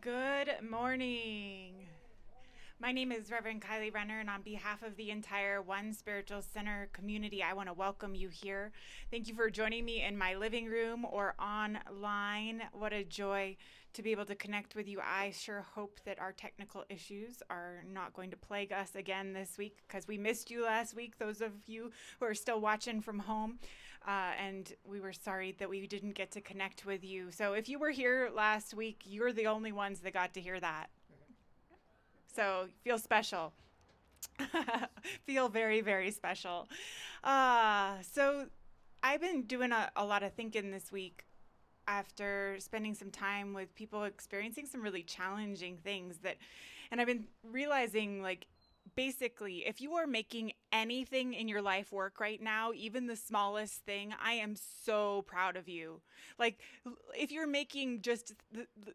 Good morning. My name is Reverend Kylie Renner, and on behalf of the entire One Spiritual Center community, I want to welcome you here. Thank you for joining me in my living room or online. What a joy to be able to connect with you. I sure hope that our technical issues are not going to plague us again this week, because we missed you last week, those of you who are still watching from home, and we were sorry that we didn't get to connect with you. So if you were here last week, you're the only ones that got to hear that. So feel special. Feel very, very special. So I've been doing a lot of thinking this week after spending some time with people experiencing some really challenging things and I've been realizing, like, basically, if you are making anything in your life work right now, even the smallest thing, I am so proud of you. Like, if you're making just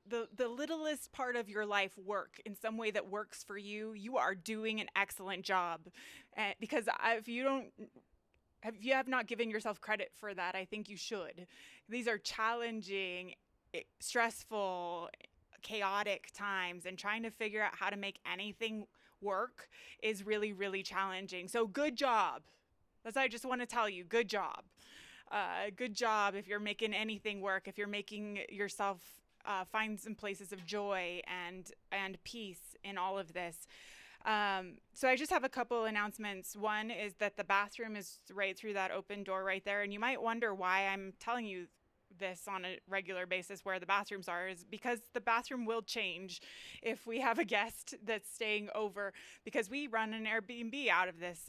the littlest part of your life work in some way that works for you, you are doing an excellent job. Because if you have not given yourself credit for that, I think you should. These are challenging, stressful, chaotic times, and trying to figure out how to make anything work is really, really challenging. So good job. That's what I just want to tell you. Good job. Good job if you're making anything work, if you're making yourself find some places of joy and peace in all of this. So I just have a couple announcements. One is that the bathroom is right through that open door right there. And you might wonder why I'm telling you this on a regular basis where the bathrooms are, is because the bathroom will change if we have a guest that's staying over, because we run an Airbnb out of this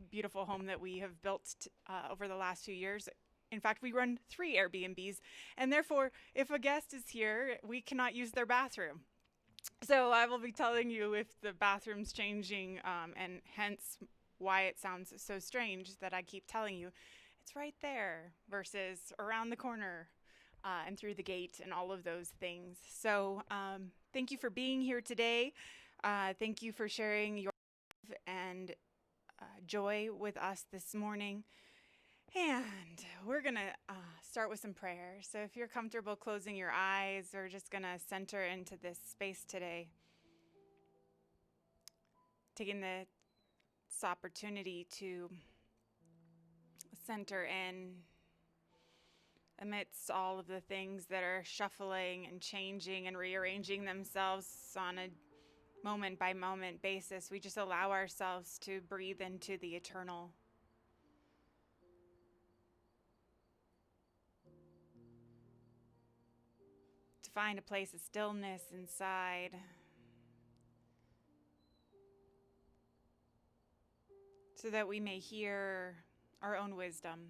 beautiful home that we have built over the last few years. In fact, we run 3 Airbnbs, and therefore, if a guest is here, we cannot use their bathroom. So I will be telling you if the bathroom's changing, and hence why it sounds so strange that I keep telling you. It's right there versus around the corner and through the gate and all of those things. So thank you for being here today. Thank you for sharing your love and joy with us this morning. And we're going to start with some prayer. So if you're comfortable closing your eyes, we're just going to center into this space today. Taking this opportunity to center in amidst all of the things that are shuffling and changing and rearranging themselves on a moment by moment basis. We just allow ourselves to breathe into the eternal. To find a place of stillness inside. So that we may hear our own wisdom.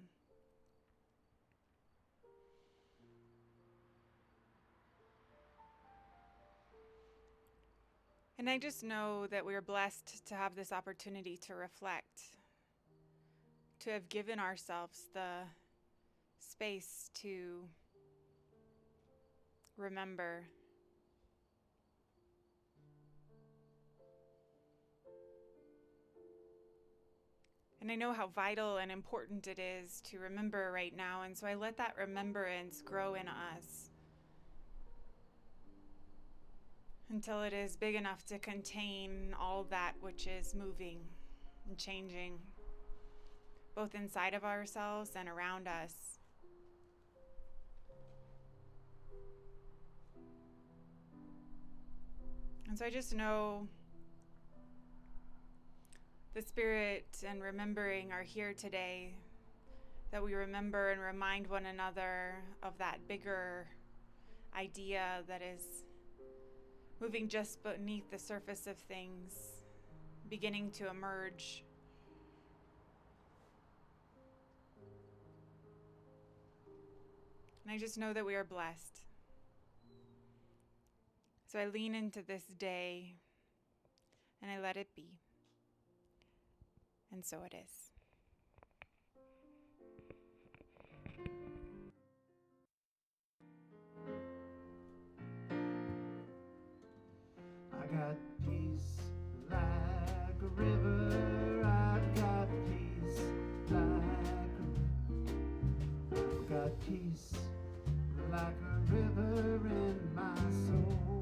And I just know that we're blessed to have this opportunity to reflect, to have given ourselves the space to remember. And I know how vital and important it is to remember right now, and so I let that remembrance grow in us until it is big enough to contain all that which is moving and changing, both inside of ourselves and around us. And so I just know the Spirit and remembering are here today, that we remember and remind one another of that bigger idea that is moving just beneath the surface of things, beginning to emerge. And I just know that we are blessed. So I lean into this day and I let it be. And so it is. I got peace like a river. I've got peace like a river. I've got peace like a river in my soul.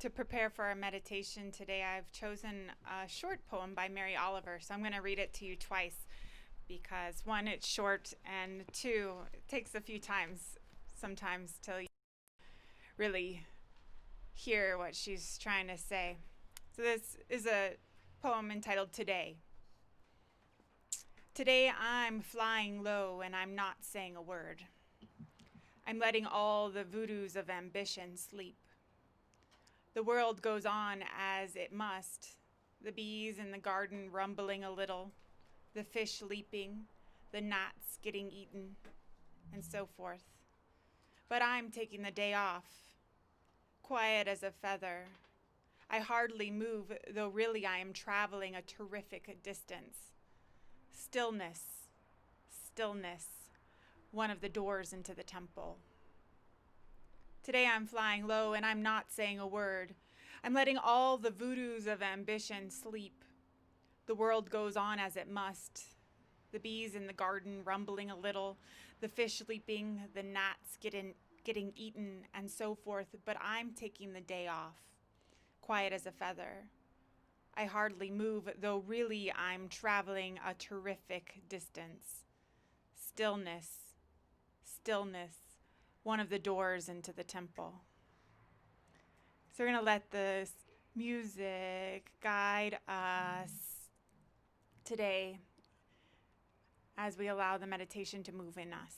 To prepare for our meditation today, I've chosen a short poem by Mary Oliver. So I'm going to read it to you twice because one, it's short, and two, it takes a few times sometimes till you really hear what she's trying to say. So this is a poem entitled Today. Today I'm flying low and I'm not saying a word. I'm letting all the voodoos of ambition sleep. The world goes on as it must, the bees in the garden rumbling a little, the fish leaping, the gnats getting eaten, and so forth. But I'm taking the day off, quiet as a feather. I hardly move, though really I am traveling a terrific distance. Stillness, stillness, one of the doors into the temple. Today I'm flying low and I'm not saying a word. I'm letting all the voodoos of ambition sleep. The world goes on as it must. The bees in the garden rumbling a little, the fish leaping, the gnats getting eaten, and so forth. But I'm taking the day off, quiet as a feather. I hardly move, though really I'm traveling a terrific distance. Stillness, stillness, one of the doors into the temple. So we're going to let the music guide us today as we allow the meditation to move in us.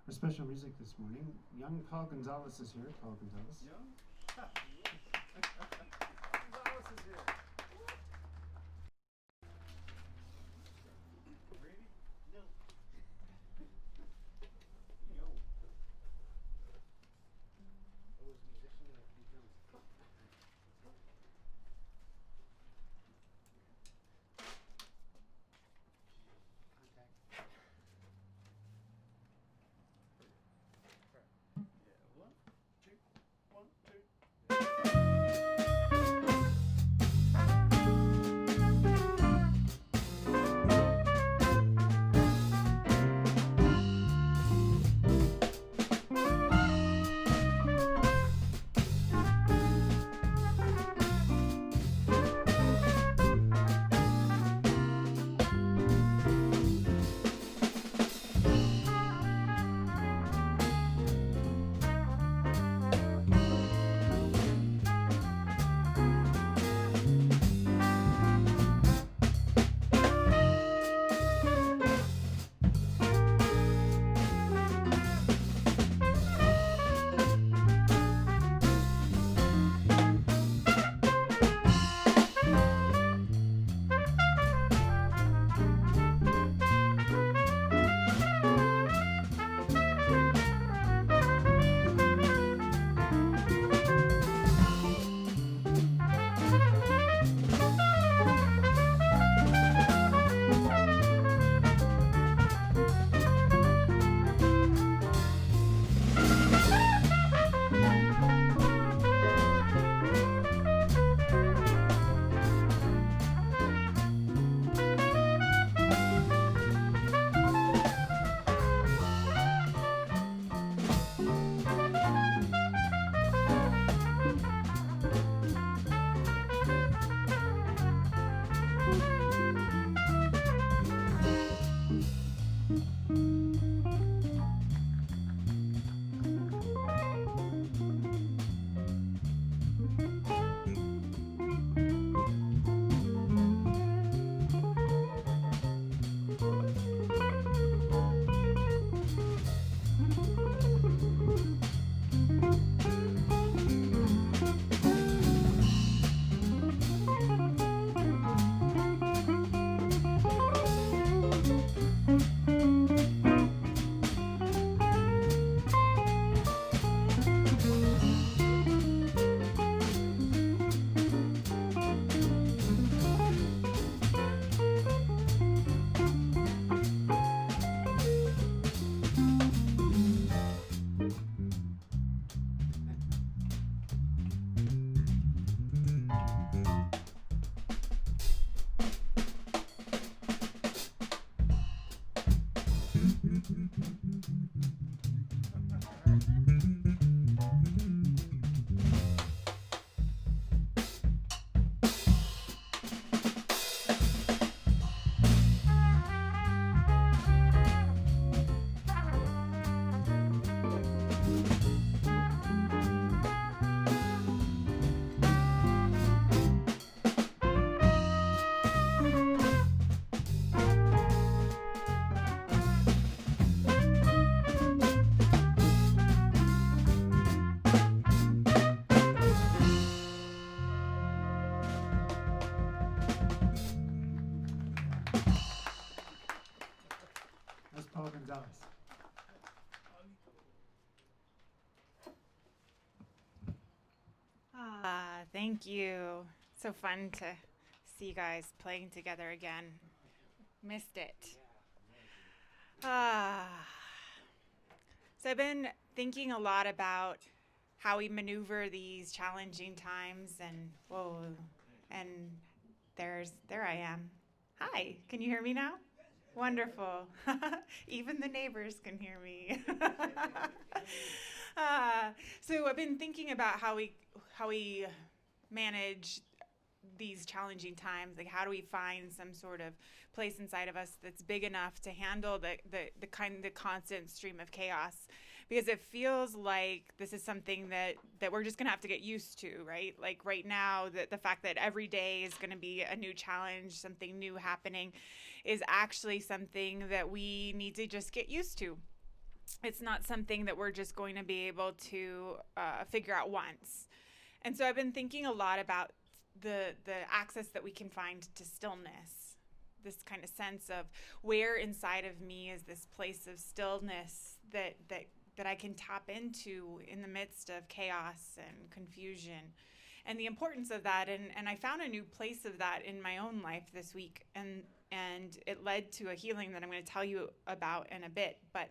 Our special music this morning, young Paul Gonzalez is here. Paul Gonzalez. Young? Gonzalez is here. Brady? No. Yo. Oh, he's a musician and he drums. Contact. Yeah, 1, 2, 1, 2. That's Paul Gonzalez. Thank you. So fun to see you guys playing together again. Missed it. Ah. So I've been thinking a lot about how we maneuver these challenging times, and and there I am. Hi, can you hear me now? Wonderful. Even the neighbors can hear me. So I've been thinking about how we manage these challenging times. Like, how do we find some sort of place inside of us that's big enough to handle the constant stream of chaos? Because it feels like this is something that we're just gonna have to get used to, right? Like right now, the fact that every day is gonna be a new challenge, something new happening, is actually something that we need to just get used to. It's not something that we're just going to be able to figure out once. And so I've been thinking a lot about the access that we can find to stillness, this kind of sense of where inside of me is this place of stillness that I can tap into in the midst of chaos and confusion, and the importance of that. And I found a new place of that in my own life this week, and it led to a healing that I'm going to tell you about in a bit. But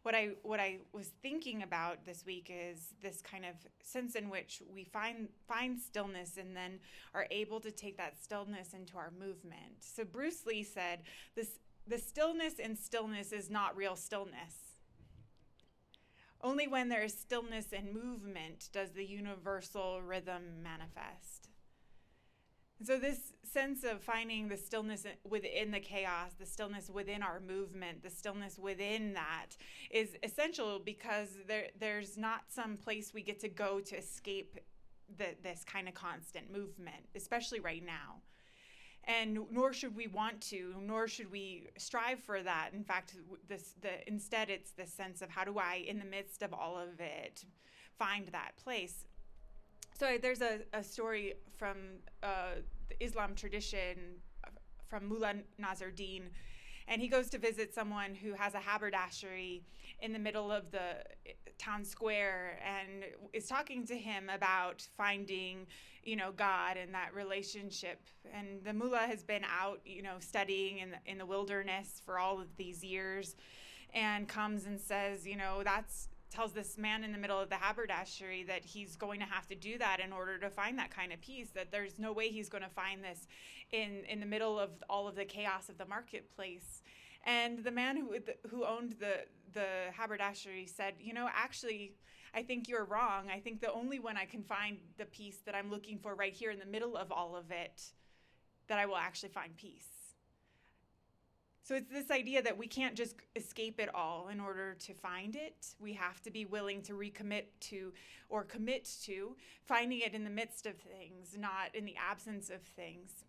what I was thinking about this week is this kind of sense in which we find stillness and then are able to take that stillness into our movement. So Bruce Lee said, the stillness in stillness is not real stillness. Only when there is stillness and movement does the universal rhythm manifest. And so this sense of finding the stillness within the chaos, the stillness within our movement, the stillness within that is essential, because there's not some place we get to go to escape this kind of constant movement, especially right now. And nor should we want to, nor should we strive for that. In fact, instead it's this sense of, how do I, in the midst of all of it, find that place? So there's a story from the Islam tradition from Mullah Nasruddin, and he goes to visit someone who has a haberdashery in the middle of the town square, and is talking to him about finding, God and that relationship. And the mullah has been out, studying in the wilderness for all of these years, and comes and says, tells this man in the middle of the haberdashery that he's going to have to do that in order to find that kind of peace, that there's no way he's going to find this in the middle of all of the chaos of the marketplace. And the man who owned the haberdashery said, actually, I think you're wrong. I think the only one I can find the peace that I'm looking for right here in the middle of all of it, that I will actually find peace. So it's this idea that we can't just escape it all in order to find it. We have to be willing to recommit to or commit to finding it in the midst of things, not in the absence of things.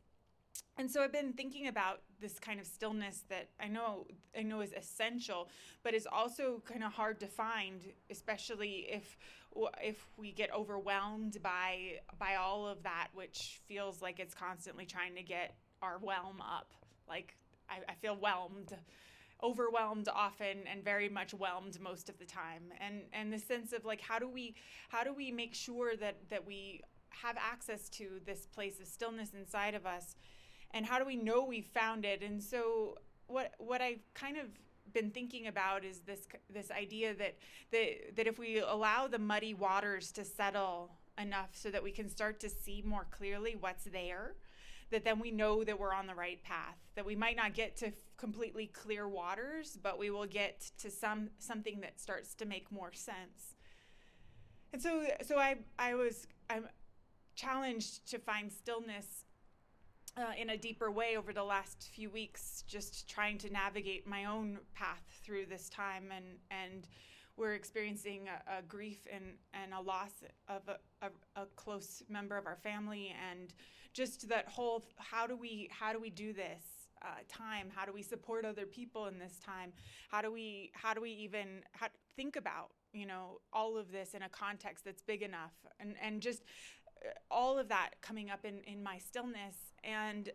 And so I've been thinking about this kind of stillness that I know is essential, but is also kind of hard to find, especially if we get overwhelmed by all of that, which feels like it's constantly trying to get our whelm up. Like I feel overwhelmed often, and very much whelmed most of the time. And the sense of like, how do we make sure that we have access to this place of stillness inside of us, and how do we know we've found it? And so what I've kind of been thinking about is this idea that if we allow the muddy waters to settle enough so that we can start to see more clearly what's there, that then we know that we're on the right path, that we might not get to completely clear waters, but we will get to something that starts to make more sense. And so I'm challenged to find stillness in a deeper way over the last few weeks, just trying to navigate my own path through this time. And we're experiencing a grief and a loss of a close member of our family, and just that whole, how do we do this time? How do we support other people in this time? How do we even think about, all of this in a context that's big enough, and just all of that coming up in my stillness, and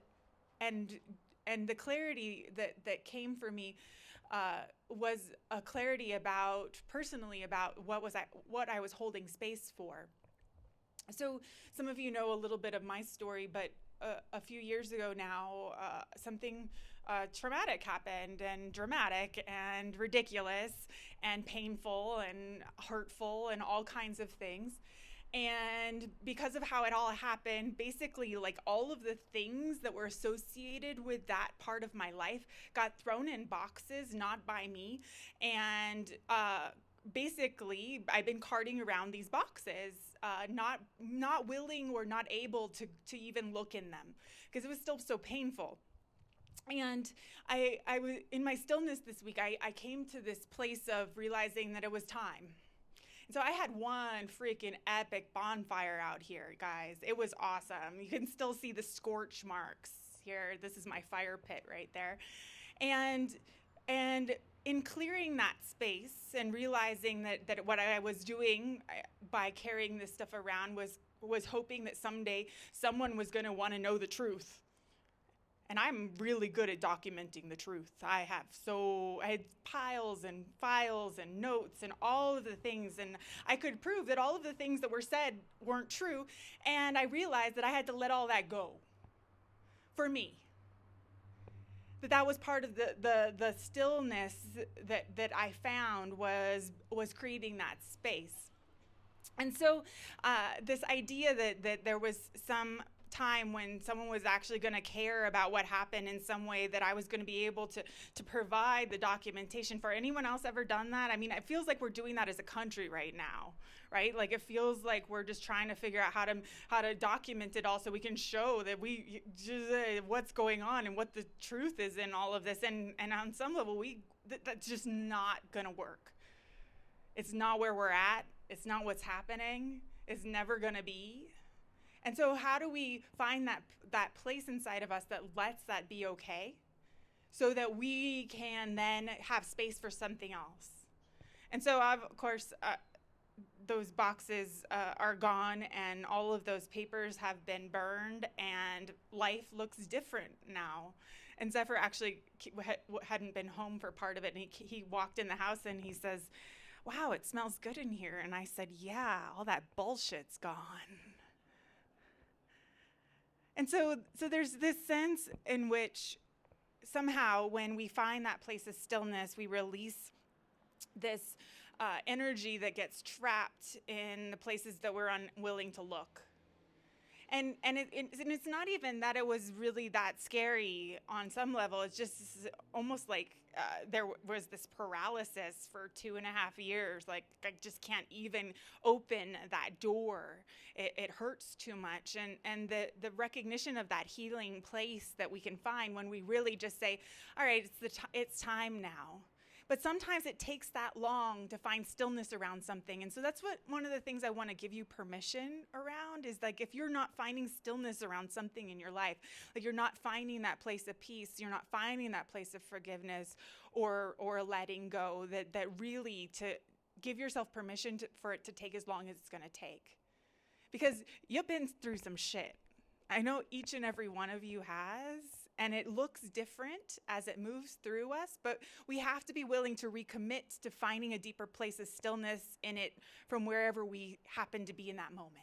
the clarity that came for me was a clarity personally about what I was holding space for. So some of you know a little bit of my story, but a few years ago now, something traumatic happened, and dramatic and ridiculous and painful and hurtful and all kinds of things. And because of how it all happened, basically, like, all of the things that were associated with that part of my life got thrown in boxes, not by me. And basically, I've been carting around these boxes, not willing or not able to even look in them, because it was still so painful. And I was in my stillness this week. I came to this place of realizing that it was time. So I had one freaking epic bonfire out here, guys. It was awesome. You can still see the scorch marks here. This is my fire pit right there. And in clearing that space and realizing that what I was doing by carrying this stuff around was hoping that someday someone was going to want to know the truth. And I'm really good at documenting the truth. I had piles and files and notes and all of the things, and I could prove that all of the things that were said weren't true. And I realized that I had to let all that go for me. That was part of the stillness that I found was creating that space. And so this idea that there was some time when someone was actually going to care about what happened in some way, that I was going to be able to provide the documentation. For anyone else ever done that? I mean, it feels like we're doing that as a country right now, right? Like, it feels like we're just trying to figure out how to document it all so we can show that we just what's going on and what the truth is in all of this. And on some level, that's just not going to work. It's not where we're at. It's not what's happening. It's never going to be. And so how do we find that place inside of us that lets that be okay, so that we can then have space for something else? And so, of course, those boxes are gone, and all of those papers have been burned, and life looks different now. And Zephyr actually hadn't been home for part of it, and he walked in the house and he says, "Wow, it smells good in here." And I said, "Yeah, all that bullshit's gone." And so there's this sense in which somehow when we find that place of stillness, we release this energy that gets trapped in the places that we're unwilling to look. And it's not even that it was really that scary on some level. It's just almost like there was this paralysis for 2.5 years. Like I just can't even open that door. It hurts too much. And the recognition of that healing place that we can find when we really just say, all right, it's time now. But sometimes it takes that long to find stillness around something. And so that's one of the things I want to give you permission around is like if you're not finding stillness around something in your life, like you're not finding that place of peace, you're not finding that place of forgiveness or letting go, that really to give yourself permission for it to take as long as it's going to take. Because you've been through some shit. I know each and every one of you has, and it looks different as it moves through us, but we have to be willing to recommit to finding a deeper place of stillness in it from wherever we happen to be in that moment.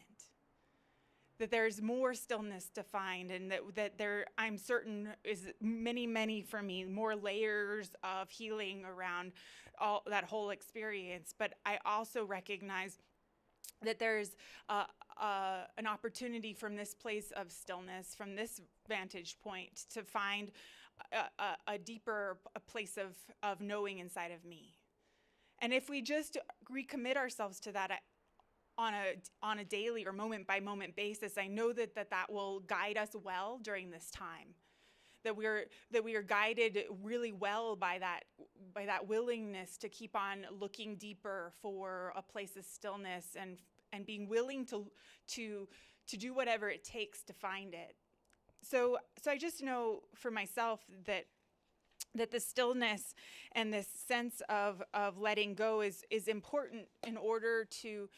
That there's more stillness to find, and that there, I'm certain, is many for me, more layers of healing around all that whole experience. But I also recognize that there's an opportunity from this place of stillness, from this vantage point, to find a deeper place of knowing inside of me. And if we just recommit ourselves to that on a daily or moment by moment basis, I know that will guide us well during this time. That we are guided really well by that willingness to keep on looking deeper for a place of stillness and being willing to do whatever it takes to find it. So I just know for myself that the stillness and this sense of letting go is important in order to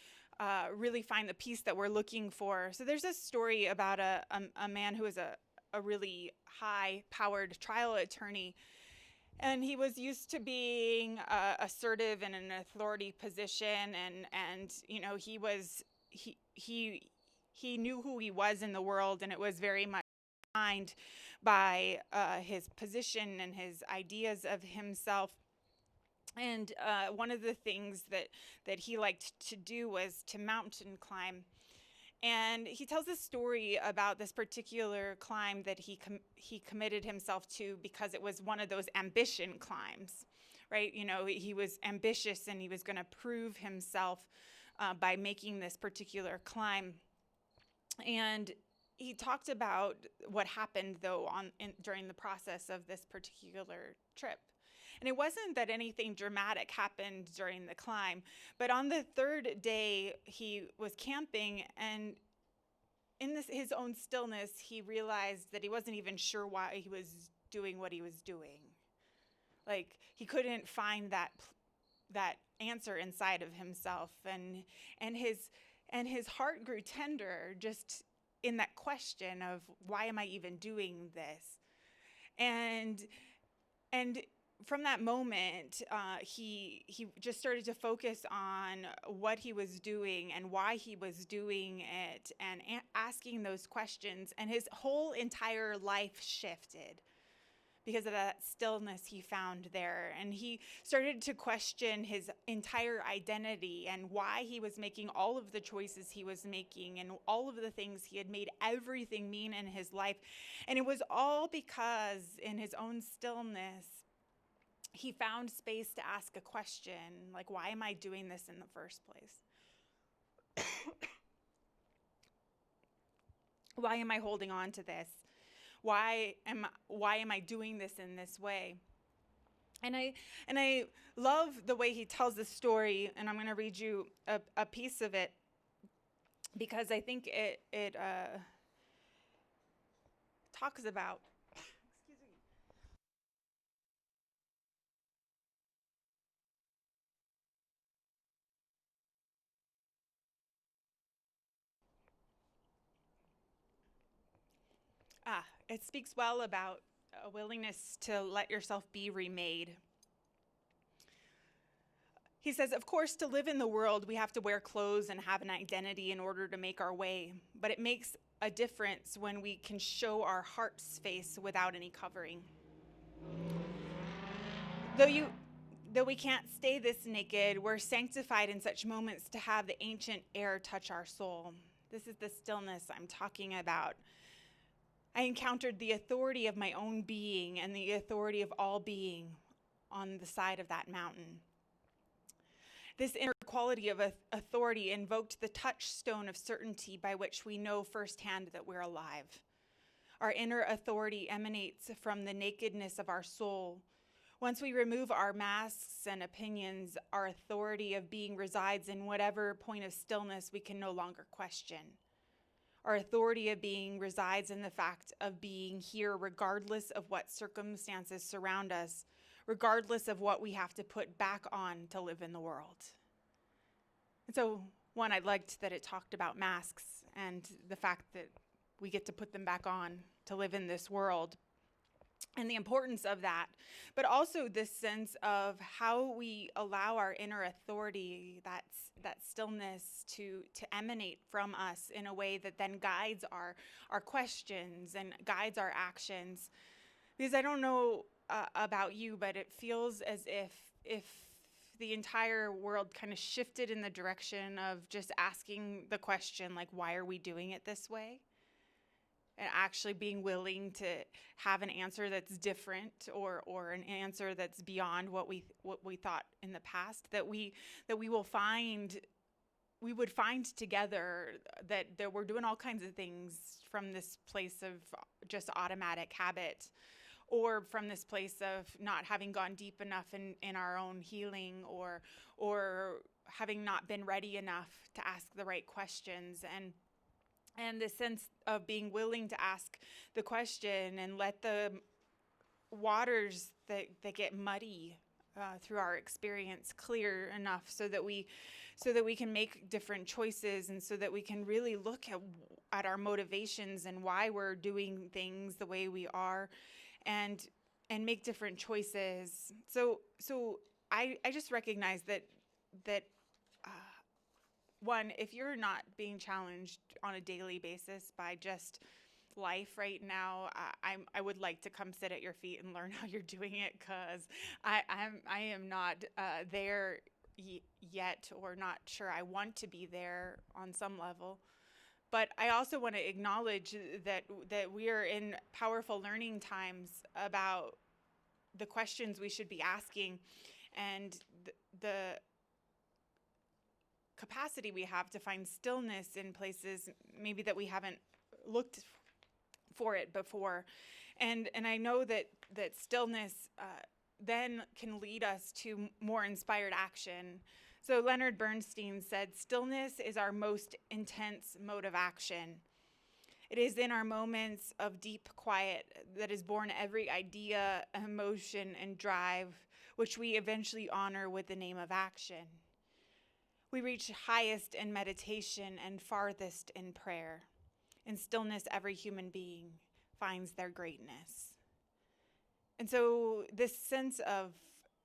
really find the peace that we're looking for. So there's a story about a man who is a really high-powered trial attorney, and he was used to being assertive in an authority position, and you know he knew who he was in the world, and it was very much defined by his position and his ideas of himself. And one of the things that he liked to do was to mountain climb. And he tells a story about this particular climb that he committed himself to because it was one of those ambition climbs, right? You know, he was ambitious and he was going to prove himself by making this particular climb. And he talked about what happened, though, during the process of this particular trip. And it wasn't that anything dramatic happened during the climb, but on the third day, he was camping, and in his own stillness, he realized that he wasn't even sure why he was doing what he was doing. Like, he couldn't find that answer inside of himself, and his heart grew tender just in that question of, why am I even doing this? And from that moment, he just started to focus on what he was doing and why he was doing it, and asking those questions. And his whole entire life shifted because of that stillness he found there. And he started to question his entire identity and why he was making all of the choices he was making and all of the things he had made everything mean in his life. And it was all because in his own stillness, he found space to ask a question, like, why am I doing this in the first place? Why am I holding on to this? Why am I doing this in this way? And I love the way he tells the story, and I'm going to read you a piece of it because I think it talks about. It speaks well about a willingness to let yourself be remade. He says, of course, to live in the world, we have to wear clothes and have an identity in order to make our way. But it makes a difference when we can show our heart's face without any covering. Though we can't stay this naked, we're sanctified in such moments to have the ancient air touch our soul. This is the stillness I'm talking about. I encountered the authority of my own being and the authority of all being on the side of that mountain. This inner quality of authority invoked the touchstone of certainty by which we know firsthand that we're alive. Our inner authority emanates from the nakedness of our soul. Once we remove our masks and opinions, our authority of being resides in whatever point of stillness we can no longer question. Our authority of being resides in the fact of being here regardless of what circumstances surround us, regardless of what we have to put back on to live in the world. And so, one, I liked that it talked about masks and the fact that we get to put them back on to live in this world and the importance of that, but also this sense of how we allow our inner authority, that stillness to emanate from us in a way that then guides our questions and guides our actions. Because I don't know about you, but it feels as if the entire world kind of shifted in the direction of just asking the question, like, why are we doing it this way? And actually being willing to have an answer that's different or an answer that's beyond what we thought in the past, that we would find together that we're doing all kinds of things from this place of just automatic habit, or from this place of not having gone deep enough in our own healing, or having not been ready enough to ask the right questions, and the sense of being willing to ask the question and let the waters that get muddy through our experience clear enough so that we can make different choices, and so that we can really look at our motivations and why we're doing things the way we are, and make different choices. So I just recognize that one, if you're not being challenged on a daily basis by just life right now, I would like to come sit at your feet and learn how you're doing it, because I am not there yet, or not sure I want to be there on some level. But I also want to acknowledge that we are in powerful learning times about the questions we should be asking, and the capacity we have to find stillness in places maybe that we haven't looked for it before. And I know that stillness then can lead us to more inspired action. So Leonard Bernstein said, "Stillness is our most intense mode of action. It is in our moments of deep quiet that is born every idea, emotion, and drive, which we eventually honor with the name of action. We reach highest in meditation and farthest in prayer. In stillness, every human being finds their greatness." And so this sense of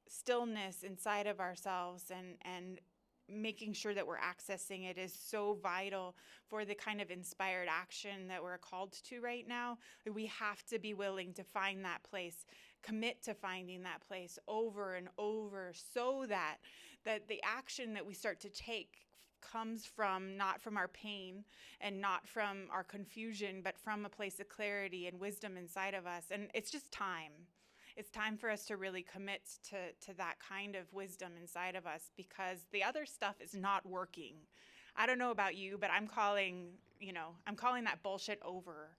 stillness inside of ourselves and making sure that we're accessing it is so vital for the kind of inspired action that we're called to right now. We have to be willing to find that place, commit to finding that place over and over, so that the action that we start to take comes from, not from our pain and not from our confusion, but from a place of clarity and wisdom inside of us. And it's just time. It's time for us to really commit to that kind of wisdom inside of us, because the other stuff is not working. I don't know about you, but I'm calling that bullshit over,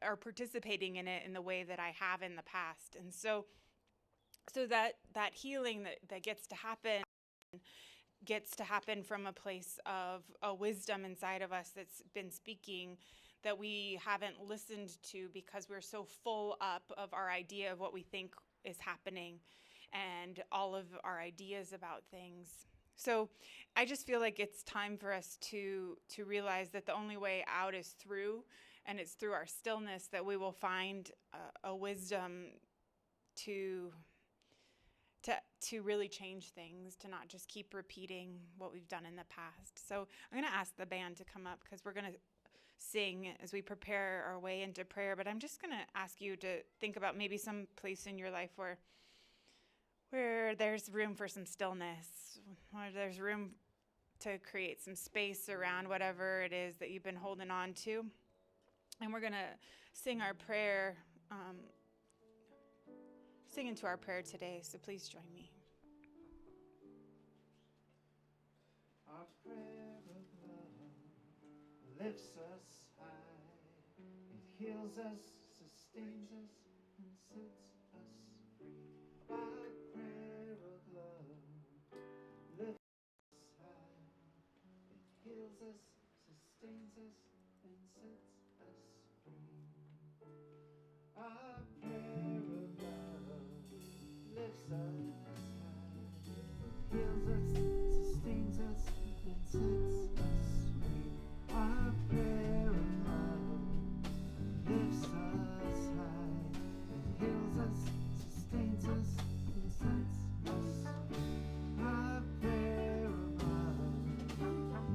or participating in it in the way that I have in the past. And so that healing that gets to happen from a place of a wisdom inside of us that's been speaking, that we haven't listened to because we're so full up of our idea of what we think is happening and all of our ideas about things. So I just feel like it's time for us to realize that the only way out is through, and it's through our stillness that we will find a wisdom to really change things, to not just keep repeating what we've done in the past. So I'm going to ask the band to come up, because we're going to sing as we prepare our way into prayer. But I'm just going to ask you to think about maybe some place in your life where there's room for some stillness, where there's room to create some space around whatever it is that you've been holding on to. And we're going to sing our prayer, sing into our prayer today. So please join me. Our prayer of love lifts us high. It heals us, sustains us, and sets us free. Our prayer of love lifts us high. It heals us, sustains us, and sets us free. Our prayer of love lifts us high. It heals us, sustains us, and sets us free. Our prayer of love lifts us high. It heals us, sustains us, and sets us free. Our prayer of love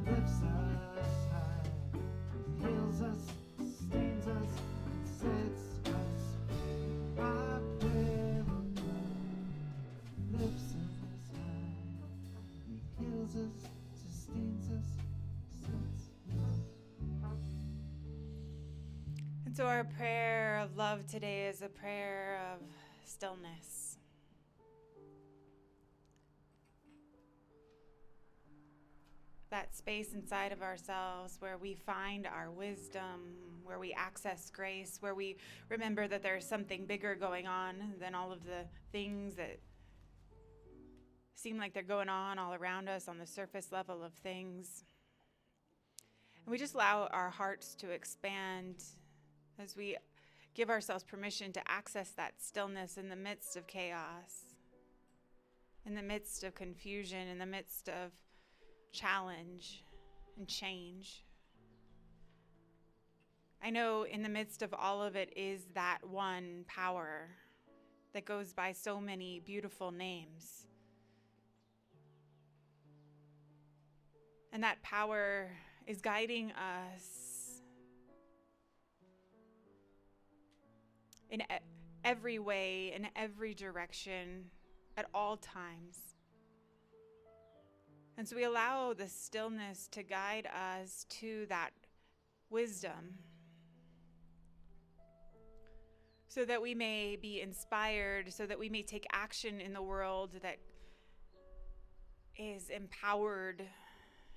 lifts us high. It heals us, sustains us, and sets us free. Our prayer of love lifts us high. He heals us, sustains us, sets us. And so our prayer of love today is a prayer of stillness. That space inside of ourselves where we find our wisdom, where we access grace, where we remember that there's something bigger going on than all of the things that seem like they're going on all around us on the surface level of things. And we just allow our hearts to expand as we give ourselves permission to access that stillness in the midst of chaos, in the midst of confusion, in the midst of challenge and change. I know in the midst of all of it is that one power that goes by so many beautiful names. And that power is guiding us in every way, in every direction, at all times. And so we allow the stillness to guide us to that wisdom, so that we may be inspired, so that we may take action in the world that is empowered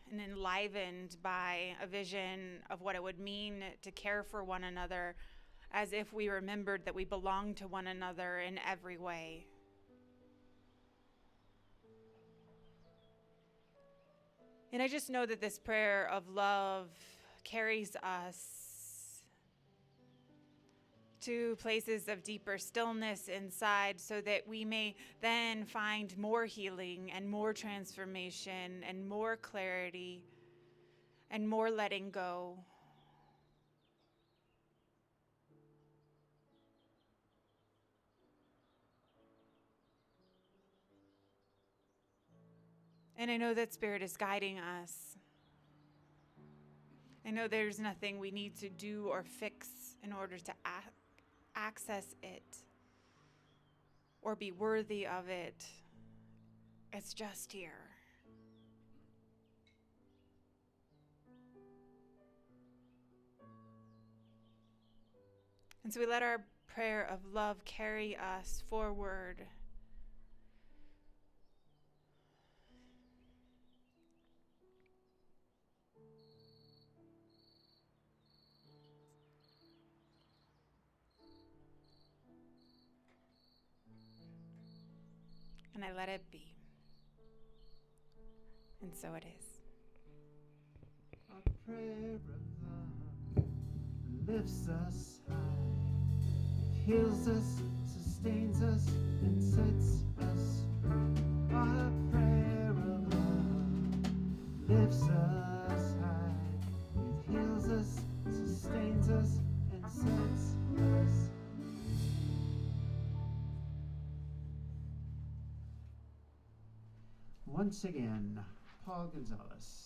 and enlivened by a vision of what it would mean to care for one another, as if we remembered that we belong to one another in every way. And I just know that this prayer of love carries us to places of deeper stillness inside, so that we may then find more healing and more transformation and more clarity and more letting go. And I know that Spirit is guiding us. I know there's nothing we need to do or fix in order to access it or be worthy of it. It's just here. And so we let our prayer of love carry us forward. And I let it be. And so it is. Our prayer of love lifts us high. It heals us, sustains us, and sets us free. Our prayer of love lifts us high. It heals us, sustains us, and sets us free. Once again, Paul Gonzalez.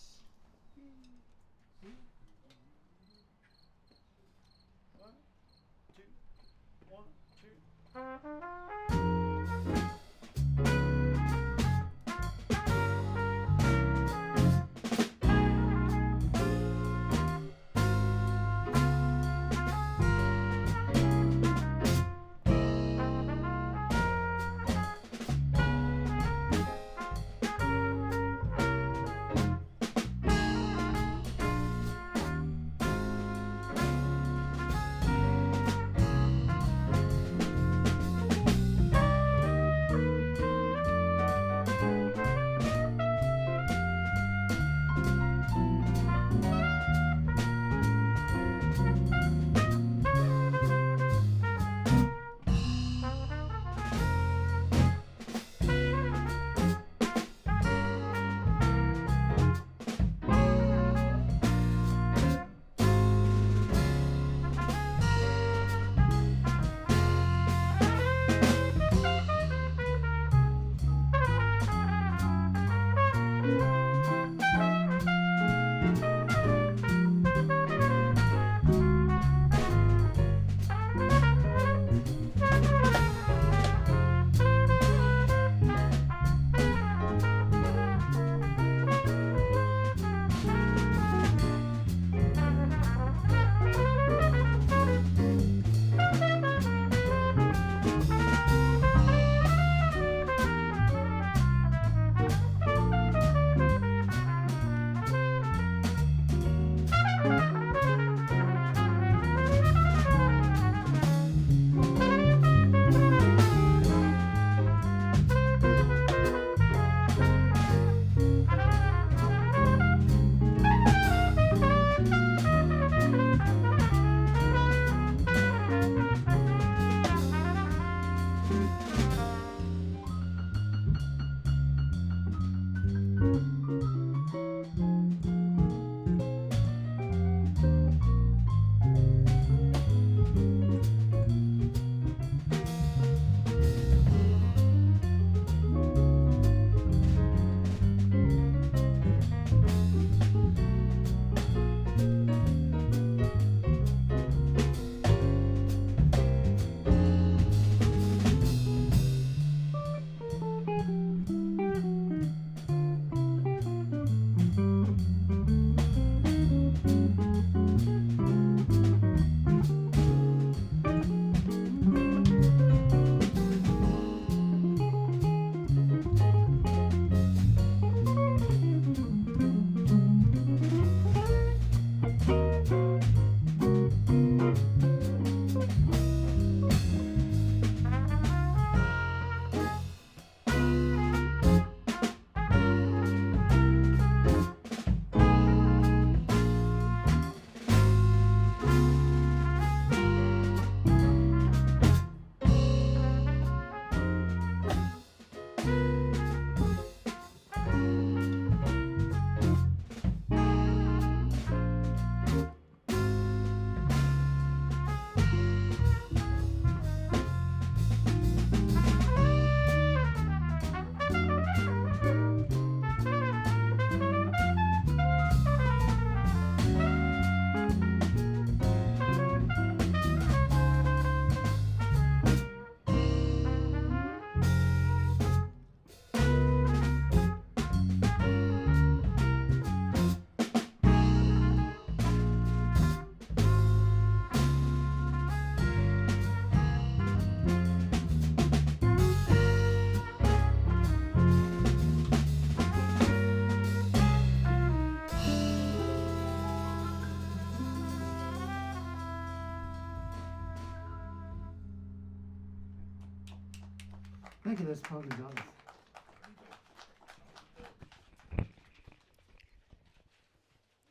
Thank you, that's Paul Gonzalez.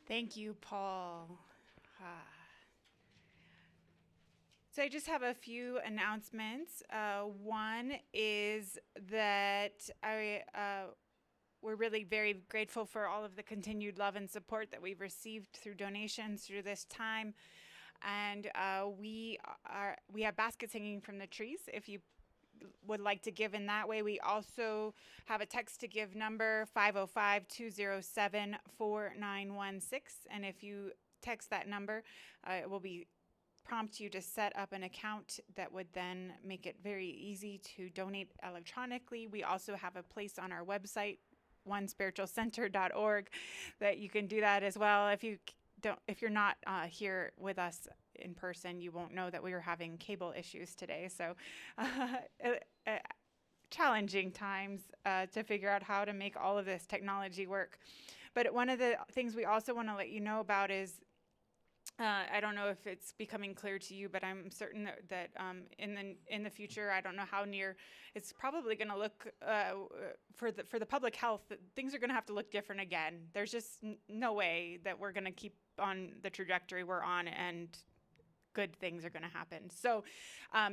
Thank you, Paul. Ah. So I just have a few announcements. One is that we're really very grateful for all of the continued love and support that we've received through donations through this time. And we have baskets hanging from the trees if you would like to give in that way. We also have a text to give number 505-207-4916. And if you text that number, it will prompt you to set up an account that would then make it very easy to donate electronically. We also have a place on our website, onespiritualcenter.org, that you can do that as well. If you're not here with us in person, you won't know that we were having cable issues today. So challenging times to figure out how to make all of this technology work. But one of the things we also want to let you know about is, I don't know if it's becoming clear to you, but I'm certain that in the future, I don't know how near, it's probably going to look for the public health. Things are going to have to look different again. There's just no way that we're going to keep on the trajectory we're on and good things are going to happen. So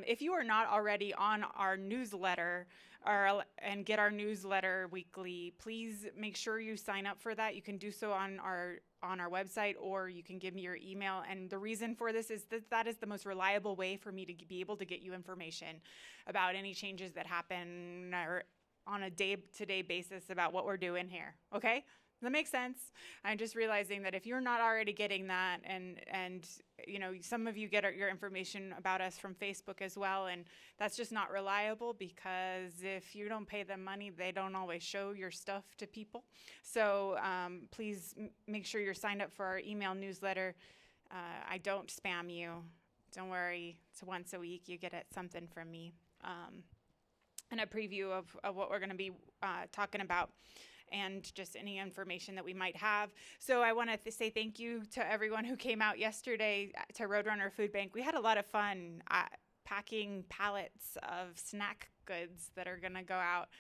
if you are not already on our newsletter and get our newsletter weekly, please make sure you sign up for that. You can do so on our website, or you can give me your email. And the reason for this is that is the most reliable way for me to be able to get you information about any changes that happen or on a day-to-day basis about what we're doing here. Okay? Does that make sense? I'm just realizing that if you're not already getting that, and you know, some of you get your information about us from Facebook as well, and that's just not reliable, because if you don't pay them money, they don't always show your stuff to people. So please make sure you're signed up for our email newsletter. I don't spam you. Don't worry. It's once a week. You get something from me, and a preview of what we're going to be talking about, and just any information that we might have. So I want to say thank you to everyone who came out yesterday to Roadrunner Food Bank. We had a lot of fun packing pallets of snack goods that are going to go out.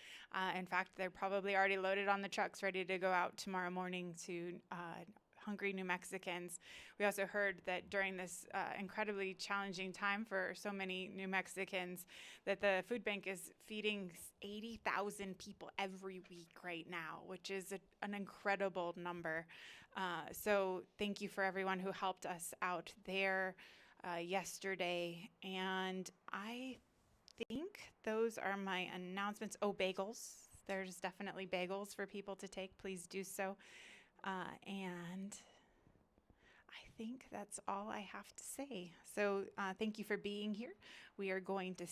In fact, they're probably already loaded on the trucks, ready to go out tomorrow morning to hungry New Mexicans. We also heard that during this incredibly challenging time for so many New Mexicans, that the food bank is feeding 80,000 people every week right now, which is an incredible number. So thank you for everyone who helped us out there yesterday. And I think those are my announcements. Oh, bagels. There's definitely bagels for people to take. Please do so. And I think that's all I have to say. So thank you for being here. We are going to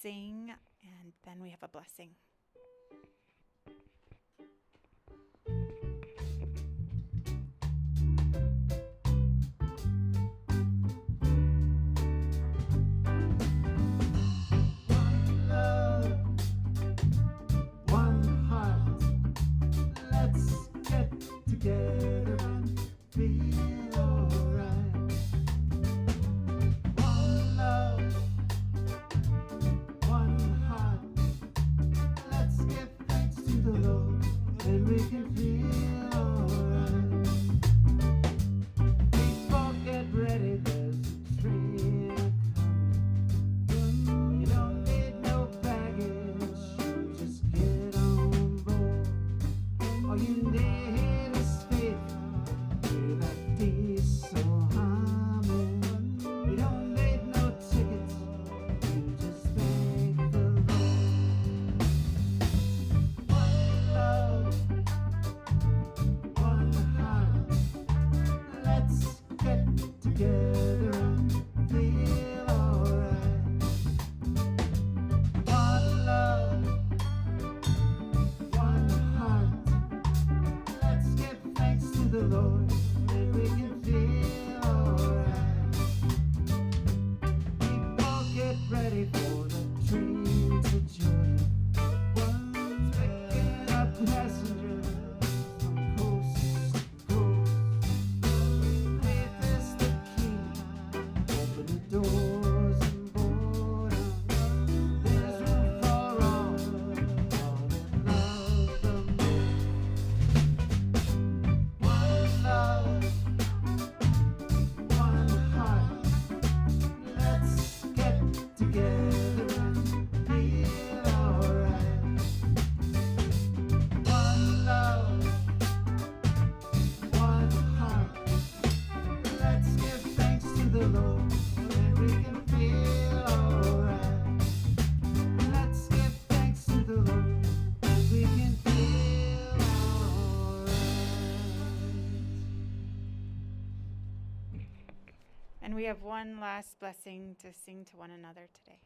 sing, and then we have a blessing. And we have one last blessing to sing to one another today.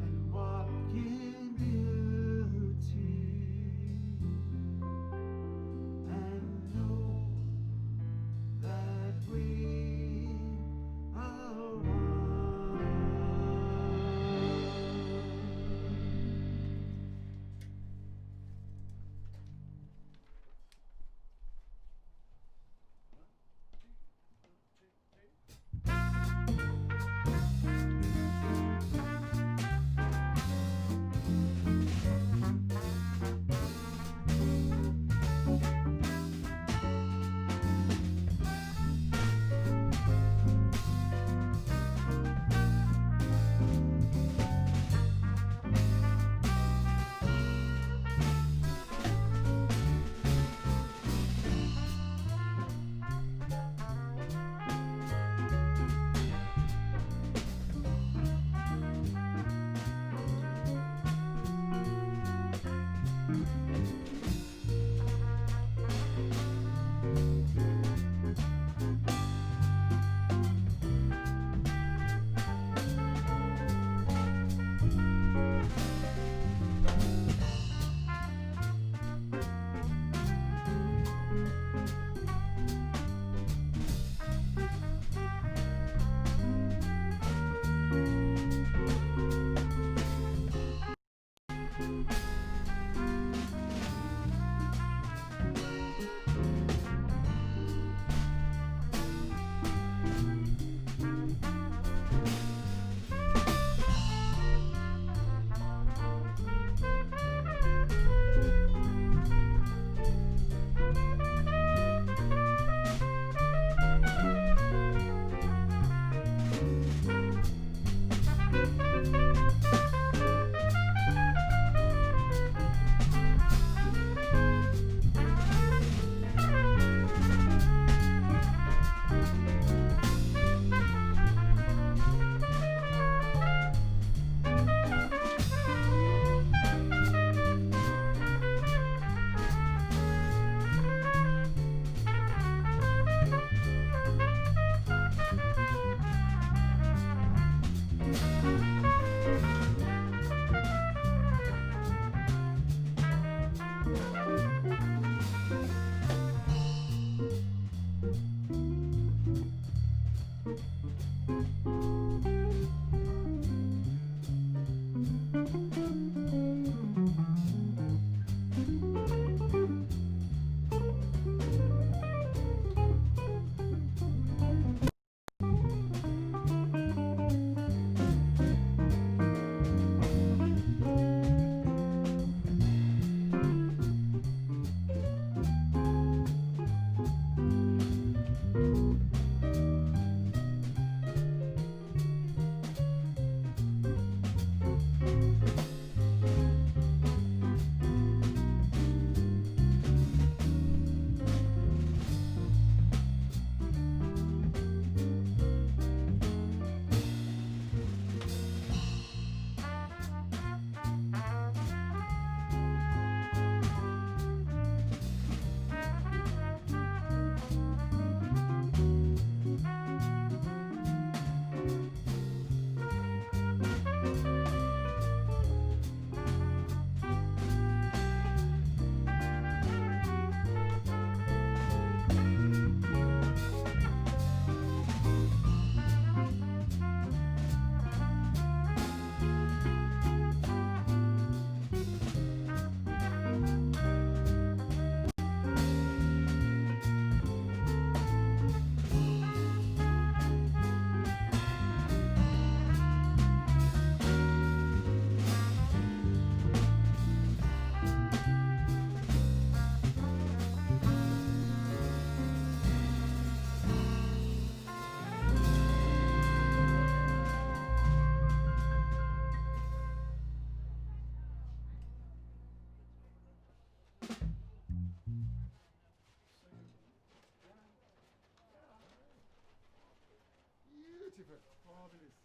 And walk in beauty, and know that we Jennifer, ¿cómo va, Feliz?